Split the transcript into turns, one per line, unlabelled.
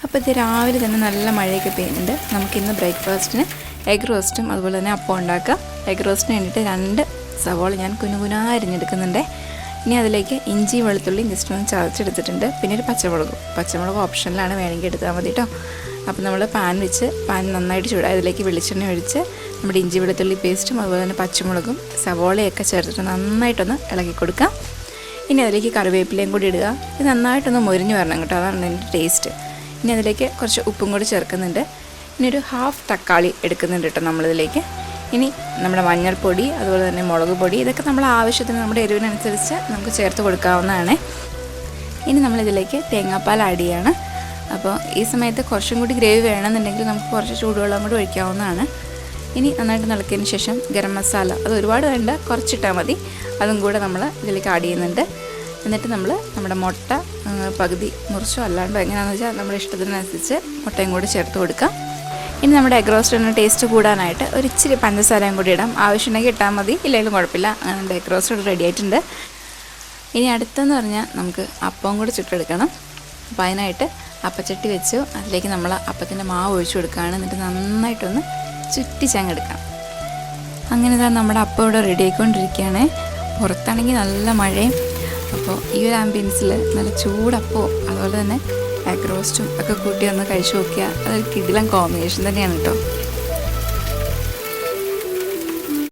അപ്പോൾ ഇത് രാവിലെ തന്നെ നല്ല മഴയൊക്കെ പെയ്യുന്നുണ്ട്. നമുക്കിന്ന് ബ്രേക്ക്ഫാസ്റ്റിന് എഗ് റോസ്റ്റും അതുപോലെ തന്നെ അപ്പം ഉണ്ടാക്കാം. എഗ് റോസ്റ്റിന് വേണ്ടിയിട്ട് 2 സവാള ഞാൻ കുനുകുനാ അരിഞ്ഞെടുക്കുന്നുണ്ട്. ഇനി അതിലേക്ക് ഇഞ്ചി വെളുത്തുള്ളിയും ജസ്റ്റ് ഒന്ന് ചതച്ചെടുത്തിട്ടുണ്ട്. പിന്നെ ഒരു പച്ചമുളക് ഓപ്ഷനിലാണ്, വേണമെങ്കിൽ എടുത്താൽ മതി കേട്ടോ. അപ്പോൾ നമ്മൾ പാൻ നന്നായിട്ട് ചൂടായി അതിലേക്ക് വെളിച്ചെണ്ണ ഒഴിച്ച് നമ്മുടെ ഇഞ്ചി വെളുത്തുള്ളി പേസ്റ്റും അതുപോലെ തന്നെ പച്ചമുളകും സവാളയൊക്കെ ചേർത്തിട്ട് നന്നായിട്ടൊന്ന് ഇളക്കി കൊടുക്കാം. ഇനി അതിലേക്ക് കറിവേപ്പിലയും കൂടി ഇടുക. ഇത് നന്നായിട്ടൊന്ന് മൊരിഞ്ഞ് വരണം കേട്ടോ, അതാണ് അതിൻ്റെ ടേസ്റ്റ്. ഇനി അതിലേക്ക് കുറച്ച് ഉപ്പും കൂടി ചേർക്കുന്നുണ്ട്. ഇനി ഒരു 1/2 തക്കാളി എടുക്കുന്നുണ്ട് കേട്ടോ നമ്മളിതിലേക്ക്. ഇനി നമ്മുടെ മഞ്ഞൾപ്പൊടി അതുപോലെ തന്നെ മുളക് പൊടി ഇതൊക്കെ നമ്മൾ ആവശ്യത്തിന് നമ്മുടെ എരിവിനനുസരിച്ച് നമുക്ക് ചേർത്ത് കൊടുക്കാവുന്നതാണ്. ഇനി നമ്മളിതിലേക്ക് തേങ്ങാപ്പാൽ ആഡ് ചെയ്യാണ്. അപ്പോൾ ഈ സമയത്ത് കുറച്ചും കൂടി ഗ്രേവി വേണമെന്നുണ്ടെങ്കിൽ നമുക്ക് കുറച്ച് ചൂടുവെള്ളം കൂടി ഒഴിക്കാവുന്നതാണ്. ഇനി നന്നായിട്ട് ഇളക്കിയതിന് ശേഷം ഗരം മസാല, അത് ഒരുപാട് വേണ്ട, കുറച്ചിട്ടാൽ മതി, അതും കൂടെ നമ്മൾ ഇതിലേക്ക് ആഡ് ചെയ്യുന്നുണ്ട്. എന്നിട്ട് നമ്മുടെ മുട്ട പകുതി മുറിച്ചോ അല്ലാണ്ടോ എങ്ങനെയാണെന്ന് വെച്ചാൽ നമ്മുടെ ഇഷ്ടത്തിനനുസരിച്ച് മുട്ടയും കൂടി ചേർത്ത് കൊടുക്കാം. ഇനി നമ്മുടെ എഗ് റോസ്റ്റിന് ടേസ്റ്റ് കൂടാനായിട്ട് ഒരു ഇച്ചിരി പഞ്ചസാരയും കൂടി ഇടാം. ആവശ്യമുണ്ടെങ്കിൽ ഇട്ടാൽ മതി, ഇല്ലെങ്കിലും കുഴപ്പമില്ല. നമ്മുടെ എഗ് റോസ്റ്റ് റെഡി ആയിട്ടുണ്ട്. ഇനി അടുത്തെന്ന് പറഞ്ഞാൽ നമുക്ക് അപ്പം കൂടി ചുട്ടെടുക്കണം. അപ്പോൾ അതിനായിട്ട് അപ്പച്ചട്ടി വെച്ചു അതിലേക്ക് നമ്മൾ അപ്പത്തിൻ്റെ മാവ് ഒഴിച്ചു കൊടുക്കുകയാണ്. എന്നിട്ട് നന്നായിട്ടൊന്ന് ചുറ്റിച്ചങ്ങെടുക്കാം. അങ്ങനെ തന്നെ നമ്മുടെ അപ്പം ഇവിടെ റെഡി ആയിക്കൊണ്ടിരിക്കുകയാണ്. പുറത്താണെങ്കിൽ നല്ല മഴയും. അപ്പോൾ ഈ ഒരു ആംബിയൻസിൽ നല്ല ചൂടപ്പോ അതുപോലെ തന്നെ എഗ് റോസ്റ്റും ഒക്കെ കൂട്ടി ഒന്ന് കഴിച്ചു നോക്കിയാൽ അതൊരു കിടിലൻ കോമ്പിനേഷൻ തന്നെയാണ് കേട്ടോ.